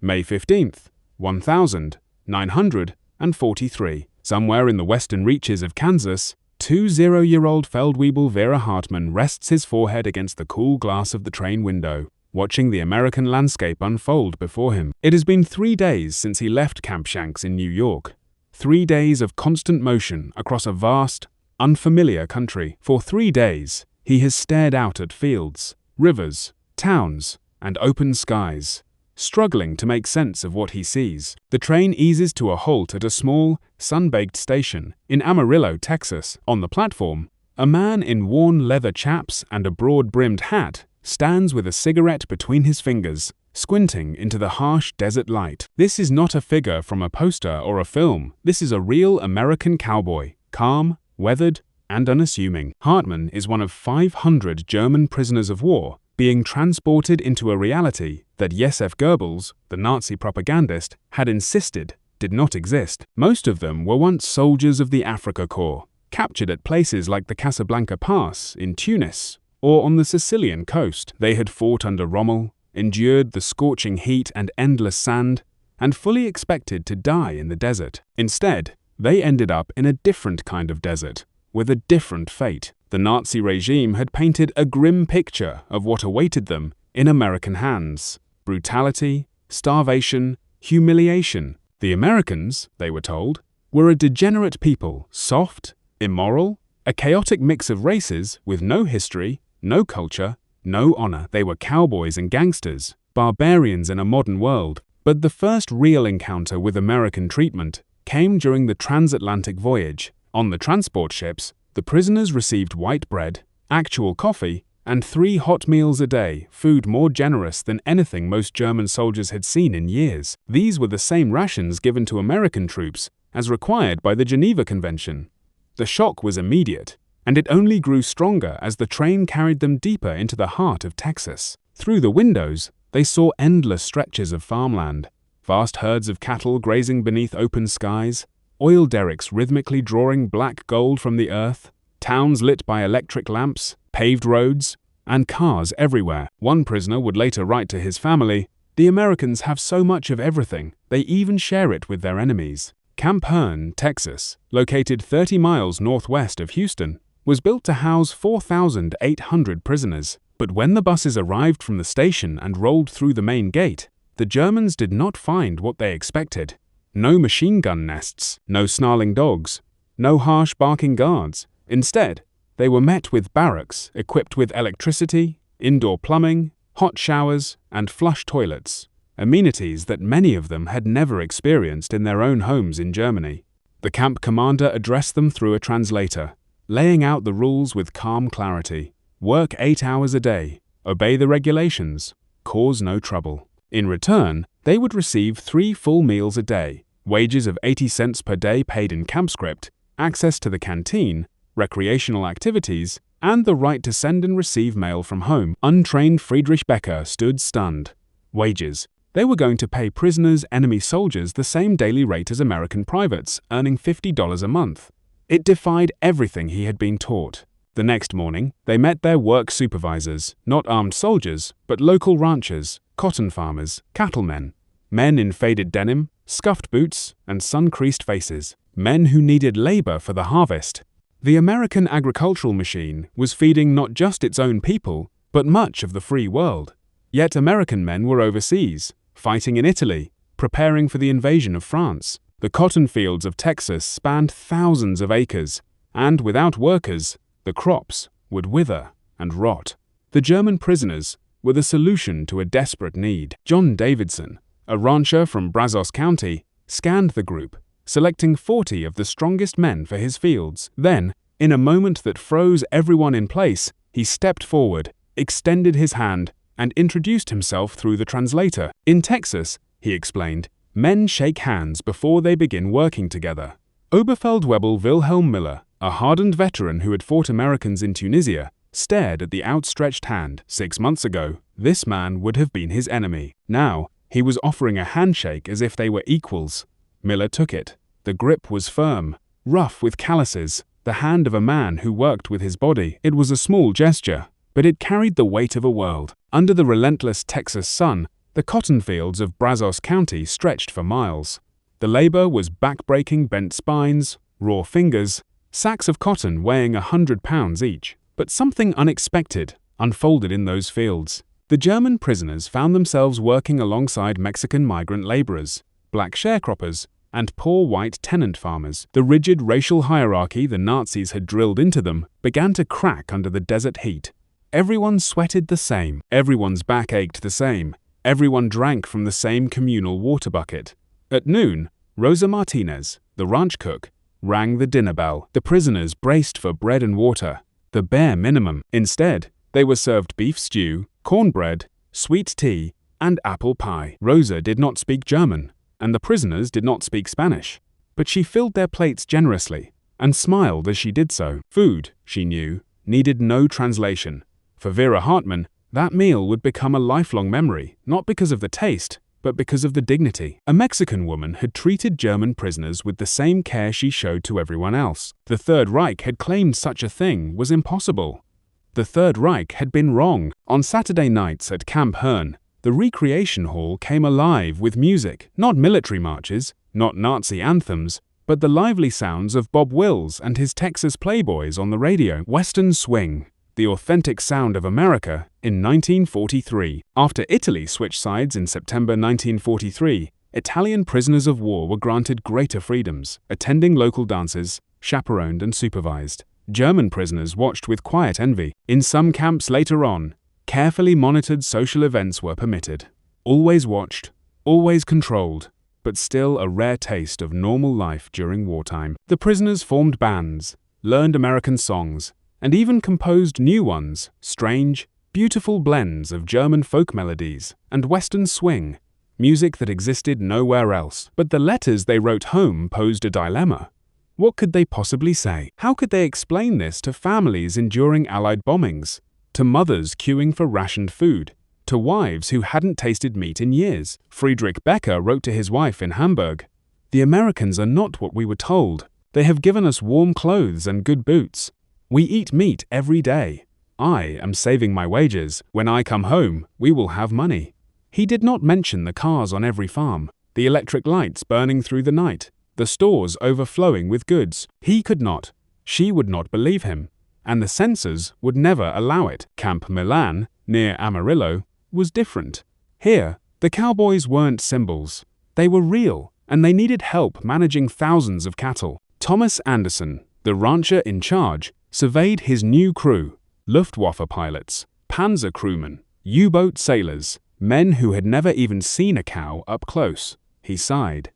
May 15th, 1943. Somewhere in the western reaches of Kansas, 20-year-old Feldwebel Vera Hartmann rests his forehead against the cool glass of the train window, watching the American landscape unfold before him. It has been 3 days since he left Camp Shanks in New York. 3 days of constant motion across a vast, unfamiliar country. For 3 days, he has stared out at fields, rivers, towns, and open skies, struggling to make sense of what he sees. The train eases to a halt at a small, sun-baked station in Amarillo, Texas. On the platform, a man in worn leather chaps and a broad-brimmed hat stands with a cigarette between his fingers, squinting into the harsh desert light. This is not a figure from a poster or a film. This is a real American cowboy, calm, weathered, and unassuming. Hartmann is one of 500 German prisoners of war being transported into a reality that Josef Goebbels, the Nazi propagandist, had insisted did not exist. Most of them were once soldiers of the Afrika Korps, captured at places like the Casablanca Pass in Tunis or on the Sicilian coast. They had fought under Rommel, endured the scorching heat and endless sand, and fully expected to die in the desert. Instead, they ended up in a different kind of desert, with a different fate. The Nazi regime had painted a grim picture of what awaited them in American hands: brutality, starvation, humiliation. The Americans, they were told, were a degenerate people, soft, immoral, a chaotic mix of races with no history, no culture, no honor. They were cowboys and gangsters, barbarians in a modern world. But the first real encounter with American treatment came during the transatlantic voyage. On the transport ships, the prisoners received white bread, actual coffee, and 3 hot meals a day, food more generous than anything most German soldiers had seen in years. These were the same rations given to American troops as required by the Geneva Convention. The shock was immediate, and it only grew stronger as the train carried them deeper into the heart of Texas. Through the windows, they saw endless stretches of farmland, vast herds of cattle grazing beneath open skies, oil derricks rhythmically drawing black gold from the earth, towns lit by electric lamps, paved roads, and cars everywhere. One prisoner would later write to his family, "The Americans have so much of everything, they even share it with their enemies." Camp Hearn, Texas, located 30 miles northwest of Houston, was built to house 4,800 prisoners. But when the buses arrived from the station and rolled through the main gate, the Germans did not find what they expected. No machine gun nests, no snarling dogs, no harsh barking guards. Instead, they were met with barracks equipped with electricity, indoor plumbing, hot showers, and flush toilets, amenities that many of them had never experienced in their own homes in Germany. The camp commander addressed them through a translator, laying out the rules with calm clarity. Work 8 hours a day, obey the regulations, cause no trouble. In return, they would receive 3 full meals a day, wages of 80 cents per day paid in camp script, access to the canteen, recreational activities, and the right to send and receive mail from home. Untrained Friedrich Becker stood stunned. Wages. They were going to pay prisoners, enemy soldiers, the same daily rate as American privates, earning $50 a month. It defied everything he had been taught. The next morning, they met their work supervisors, not armed soldiers, but local ranchers, cotton farmers, cattlemen, men in faded denim, scuffed boots, and sun-creased faces, men who needed labor for the harvest. The American agricultural machine was feeding not just its own people, but much of the free world. Yet American men were overseas, fighting in Italy, preparing for the invasion of France. The cotton fields of Texas spanned thousands of acres, and without workers, the crops would wither and rot. The German prisoners were the solution to a desperate need. John Davidson, a rancher from Brazos County, scanned the group, selecting 40 of the strongest men for his fields. Then, in a moment that froze everyone in place, he stepped forward, extended his hand, and introduced himself through the translator. In Texas, he explained, men shake hands before they begin working together. Oberfeldwebel Wilhelm Miller, a hardened veteran who had fought Americans in Tunisia, stared at the outstretched hand. 6 months ago, this man would have been his enemy. Now, he was offering a handshake as if they were equals. Miller took it. The grip was firm, rough with calluses, the hand of a man who worked with his body. It was a small gesture, but it carried the weight of a world. Under the relentless Texas sun, The cotton fields of Brazos County stretched for miles. The labor was back-breaking bent spines, raw fingers, sacks of cotton weighing 100 pounds each. But something unexpected unfolded in those fields. The German prisoners found themselves working alongside Mexican migrant laborers, black sharecroppers, and poor white tenant farmers. The rigid racial hierarchy the Nazis had drilled into them began to crack under the desert heat. Everyone sweated the same, everyone's back ached the same, everyone drank from the same communal water bucket. At noon, Rosa Martinez, the ranch cook, rang the dinner bell. The prisoners braced for bread and water, the bare minimum. Instead, they were served beef stew, cornbread, sweet tea, and apple pie. Rosa did not speak German, and the prisoners did not speak Spanish, but she filled their plates generously and smiled as she did so. Food, she knew, needed no translation. For Vera Hartmann, that meal would become a lifelong memory, not because of the taste, but because of the dignity. A Mexican woman had treated German prisoners with the same care she showed to everyone else. The Third Reich had claimed such a thing was impossible. The Third Reich had been wrong. On Saturday nights at Camp Herne, the recreation hall came alive with music, not military marches, not Nazi anthems, but the lively sounds of Bob Wills and his Texas Playboys on the radio. Western swing, the authentic sound of America, in 1943. After Italy switched sides in September 1943, Italian prisoners of war were granted greater freedoms, attending local dances, chaperoned and supervised. German prisoners watched with quiet envy. In some camps later on, carefully monitored social events were permitted. Always watched, always controlled, but still a rare taste of normal life during wartime. The prisoners formed bands, learned American songs, and even composed new ones, strange, beautiful blends of German folk melodies and Western swing, music that existed nowhere else. But the letters they wrote home posed a dilemma. What could they possibly say? How could they explain this to families enduring Allied bombings, to mothers queuing for rationed food, to wives who hadn't tasted meat in years? Friedrich Becker wrote to his wife in Hamburg, "The Americans are not what we were told. They have given us warm clothes and good boots. We eat meat every day. I am saving my wages. When I come home, we will have money." He did not mention the cars on every farm, the electric lights burning through the night, the stores overflowing with goods. He could not. She would not believe him, and the censors would never allow it. Camp Milan, near Amarillo, was different. Here, the Cowboys weren't symbols. They were real, and they needed help managing thousands of cattle. Thomas Anderson, the rancher in charge, surveyed his new crew: Luftwaffe pilots, panzer crewmen, U-boat sailors, men who had never even seen a cow up close. He sighed.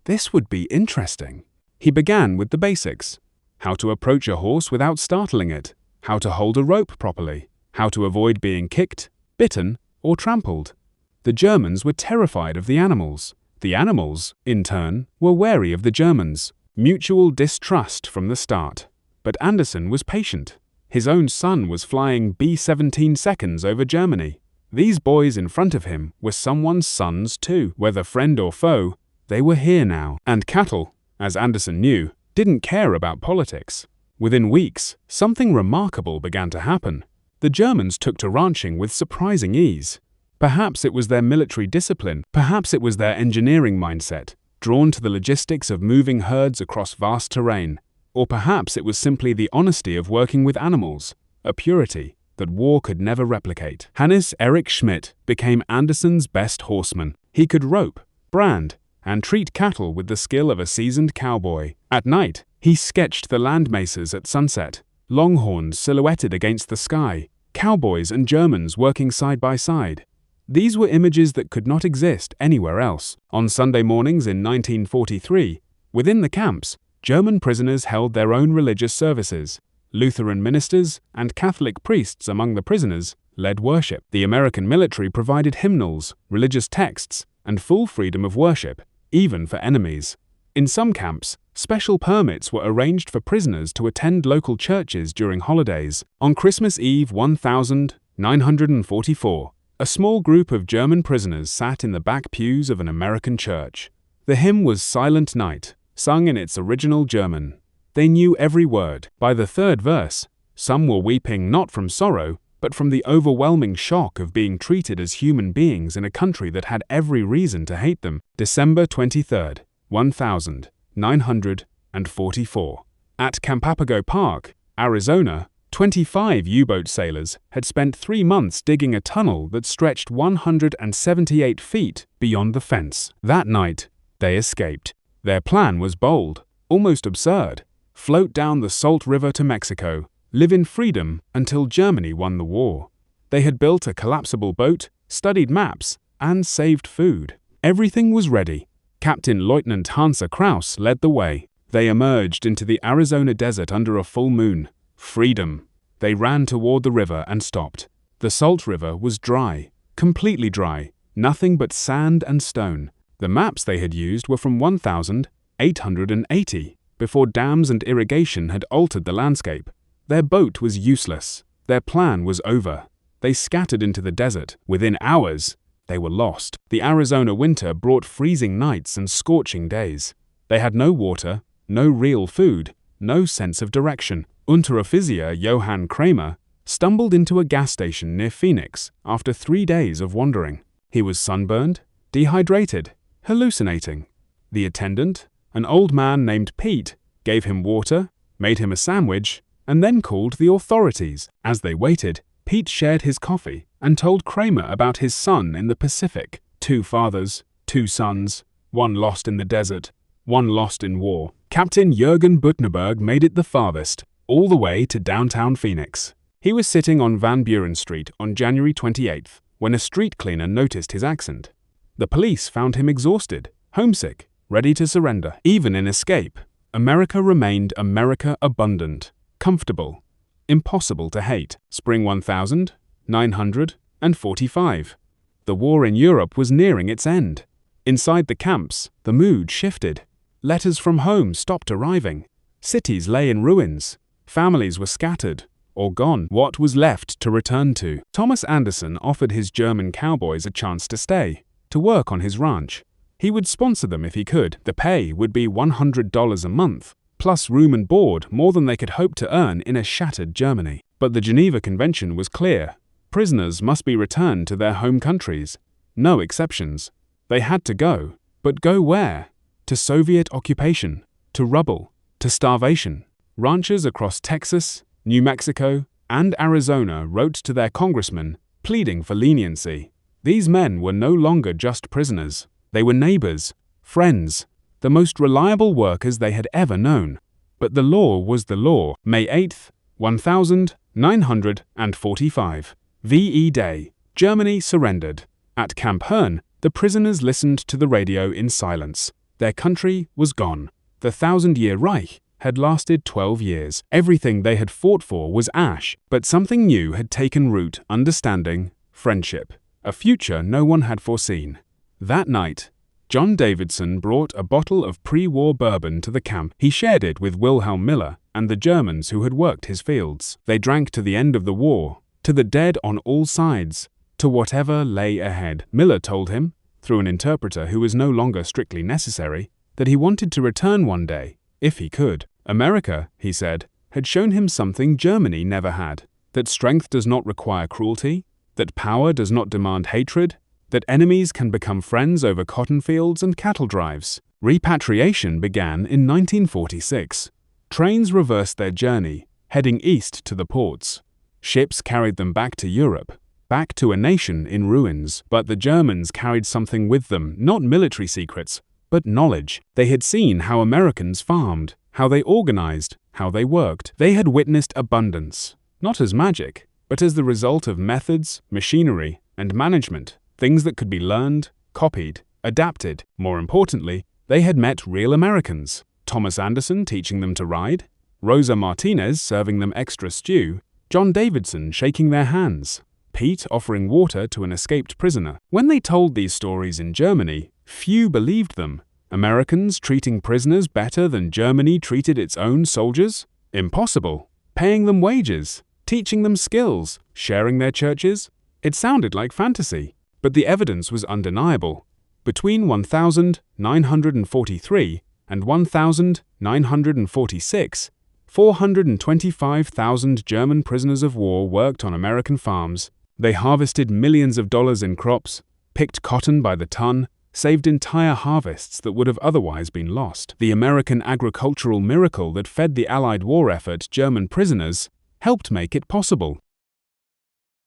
This would be interesting. He began with the basics: how to approach a horse without startling it, how to hold a rope properly, how to avoid being kicked, bitten, or trampled. The Germans were terrified of the animals. The animals, in turn, were wary of the Germans. Mutual distrust from the start. But Anderson was patient. His own son was flying B-17 seconds over Germany. These boys in front of him were someone's sons too. Whether friend or foe, they were here now. And cattle, as Anderson knew, didn't care about politics. Within weeks, something remarkable began to happen. The Germans took to ranching with surprising ease. Perhaps it was their military discipline, perhaps it was their engineering mindset, drawn to the logistics of moving herds across vast terrain, or perhaps it was simply the honesty of working with animals, a purity that war could never replicate. Hannes Erich Schmidt became Anderson's best horseman. He could rope, brand, and treat cattle with the skill of a seasoned cowboy. At night, he sketched the land mesas at sunset, longhorns silhouetted against the sky, cowboys and Germans working side by side. These were images that could not exist anywhere else. On Sunday mornings in 1943, within the camps, German prisoners held their own religious services. Lutheran ministers and Catholic priests among the prisoners led worship. The American military provided hymnals, religious texts, and full freedom of worship, even for enemies. In some camps, special permits were arranged for prisoners to attend local churches during holidays. On Christmas Eve 1944, a small group of German prisoners sat in the back pews of an American church. The hymn was Silent Night, sung in its original German. They knew every word. By the third verse, some were weeping not from sorrow, but from the overwhelming shock of being treated as human beings in a country that had every reason to hate them. December 23, 1944. At Papago Park, Arizona, 25 U-boat sailors had spent 3 months digging a tunnel that stretched 178 feet beyond the fence. That night, they escaped. Their plan was bold, almost absurd: float down the Salt River to Mexico, live in freedom until Germany won the war. They had built a collapsible boat, studied maps, and saved food. Everything was ready. Captain Lieutenant Hansa Kraus led the way. They emerged into the Arizona desert under a full moon. Freedom. They ran toward the river and stopped. The Salt River was dry, completely dry, nothing but sand and stone. The maps they had used were from 1880, before dams and irrigation had altered the landscape. Their boat was useless. Their plan was over. They scattered into the desert. Within hours, they were lost. The Arizona winter brought freezing nights and scorching days. They had no water, no real food, no sense of direction. Unteroffizier Johann Kramer stumbled into a gas station near Phoenix after 3 days of wandering. He was sunburned, dehydrated, hallucinating. The attendant, an old man named Pete, gave him water, made him a sandwich, and then called the authorities. As they waited, Pete shared his coffee and told Kramer about his son in the Pacific. 2 fathers, 2 sons, 1 lost in the desert, 1 lost in war. Captain Jürgen Butnerberg made it the farthest, all the way to downtown Phoenix. He was sitting on Van Buren Street on January 28th when a street cleaner noticed his accent. The police found him exhausted, homesick, ready to surrender. Even in escape, America remained America abundant, comfortable, impossible to hate. Spring 1945. The war in Europe was nearing its end. Inside the camps, the mood shifted. Letters from home stopped arriving. Cities lay in ruins. Families were scattered or gone. What was left to return to? Thomas Anderson offered his German cowboys a chance to stay, to work on his ranch. He would sponsor them if he could. The pay would be $100 a month, plus room and board, more than they could hope to earn in a shattered Germany. But the Geneva Convention was clear. Prisoners must be returned to their home countries. No exceptions. They had to go. But go where? To Soviet occupation, to rubble, to starvation. Ranchers across Texas, New Mexico, and Arizona wrote to their congressmen, pleading for leniency. These men were no longer just prisoners. They were neighbors, friends, the most reliable workers they had ever known. But the law was the law. May 8, 1945. VE Day. Germany surrendered. At Camp Herne, the prisoners listened to the radio in silence. Their country was gone. The 1,000-year Reich had lasted 12 years. Everything they had fought for was ash, but something new had taken root: understanding, friendship, a future no one had foreseen. That night, John Davidson brought a bottle of pre-war bourbon to the camp. He shared it with Wilhelm Miller and the Germans who had worked his fields. They drank to the end of the war, to the dead on all sides, to whatever lay ahead. Miller told him, through an interpreter who was no longer strictly necessary, that he wanted to return one day, if he could. America, he said, had shown him something Germany never had: that strength does not require cruelty, that power does not demand hatred, that enemies can become friends over cotton fields and cattle drives. Repatriation began in 1946. Trains reversed their journey, heading east to the ports. Ships carried them back to Europe, back to a nation in ruins. But the Germans carried something with them, not military secrets, but knowledge. They had seen how Americans farmed, how they organized, how they worked. They had witnessed abundance, not as magic, but as the result of methods, machinery, and management, things that could be learned, copied, adapted. More importantly, they had met real Americans. Thomas Anderson teaching them to ride, Rosa Martinez serving them extra stew, John Davidson shaking their hands, Pete offering water to an escaped prisoner. When they told these stories in Germany, few believed them. Americans treating prisoners better than Germany treated its own soldiers? Impossible. Paying them wages, teaching them skills, sharing their churches? It sounded like fantasy, but the evidence was undeniable. Between 1943 and 1946, 425,000 German prisoners of war worked on American farms. They harvested millions of dollars in crops, picked cotton by the ton, saved entire harvests that would have otherwise been lost. The American agricultural miracle that fed the Allied war effort, German prisoners, helped make it possible.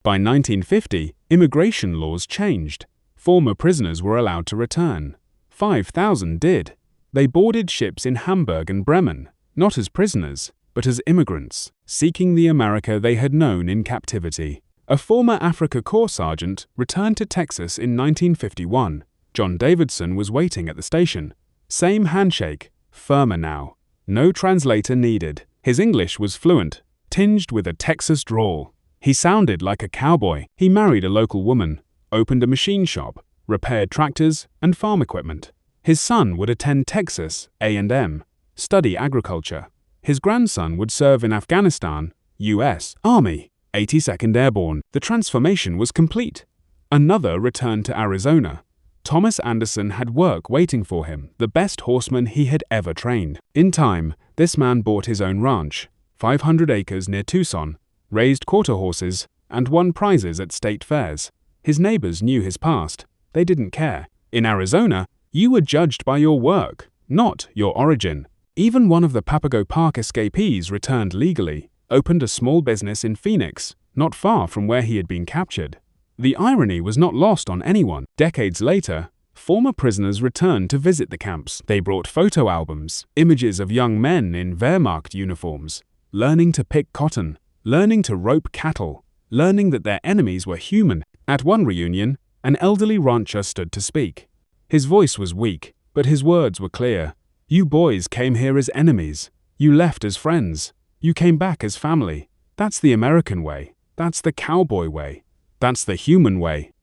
By 1950, immigration laws changed. Former prisoners were allowed to return. 5,000 did. They boarded ships in Hamburg and Bremen, not as prisoners, but as immigrants, seeking the America they had known in captivity. A former Africa Corps sergeant returned to Texas in 1951. John Davidson was waiting at the station. Same handshake, firmer now. No translator needed. His English was fluent, tinged with a Texas drawl. He sounded like a cowboy. He married a local woman, opened a machine shop, repaired tractors and farm equipment. His son would attend Texas A&M, study agriculture. His grandson would serve in Afghanistan, U.S. Army, 82nd Airborne. The transformation was complete. Another returned to Arizona. Thomas Anderson had work waiting for him, the best horseman he had ever trained. In time, this man bought his own ranch, 500 acres near Tucson, raised quarter horses, and won prizes at state fairs. His neighbors knew his past. They didn't care. In Arizona, you were judged by your work, not your origin. Even one of the Papago Park escapees returned legally, opened a small business in Phoenix, not far from where he had been captured. The irony was not lost on anyone. Decades later, former prisoners returned to visit the camps. They brought photo albums, images of young men in Wehrmacht uniforms, learning to pick cotton, learning to rope cattle, learning that their enemies were human. At one reunion, an elderly rancher stood to speak. His voice was weak, but his words were clear. You boys came here as enemies. You left as friends. You came back as family. That's the American way. That's the cowboy way. That's the human way.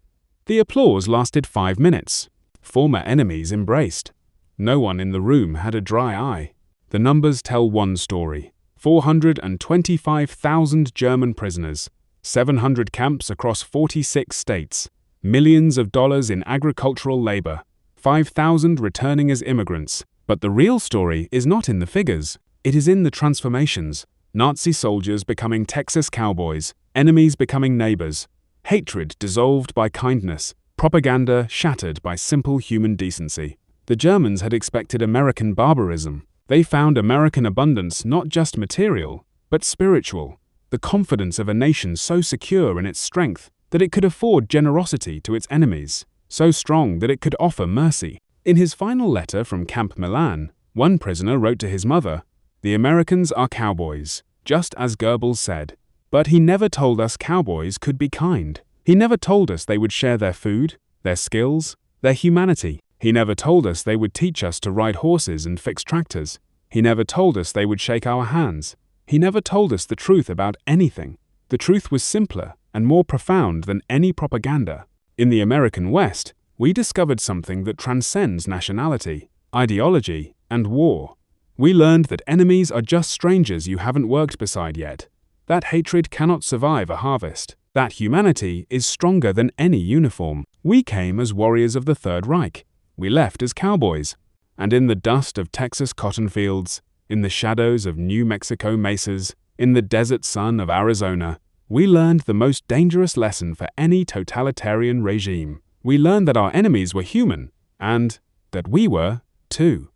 The applause lasted 5 minutes. Former enemies embraced. No one in the room had a dry eye. The numbers tell one story. 425,000 German prisoners, 700 camps across 46 states, millions of dollars in agricultural labor, 5,000 returning as immigrants. But the real story is not in the figures. It is in the transformations. Nazi soldiers becoming Texas cowboys, enemies becoming neighbors, hatred dissolved by kindness, propaganda shattered by simple human decency. The Germans had expected American barbarism. They found American abundance not just material, but spiritual, the confidence of a nation so secure in its strength that it could afford generosity to its enemies, so strong that it could offer mercy. In his final letter from Camp Milan, one prisoner wrote to his mother, "The Americans are cowboys, just as Goebbels said. But he never told us cowboys could be kind. He never told us they would share their food, their skills, their humanity. He never told us they would teach us to ride horses and fix tractors. He never told us they would shake our hands. He never told us the truth about anything. The truth was simpler and more profound than any propaganda. In the American West, we discovered something that transcends nationality, ideology, and war. We learned that enemies are just strangers you haven't worked beside yet. That hatred cannot survive a harvest. That humanity is stronger than any uniform. We came as warriors of the Third Reich. We left as cowboys. And in the dust of Texas cotton fields, in the shadows of New Mexico mesas, in the desert sun of Arizona, we learned the most dangerous lesson for any totalitarian regime. We learned that our enemies were human, and that we were, too.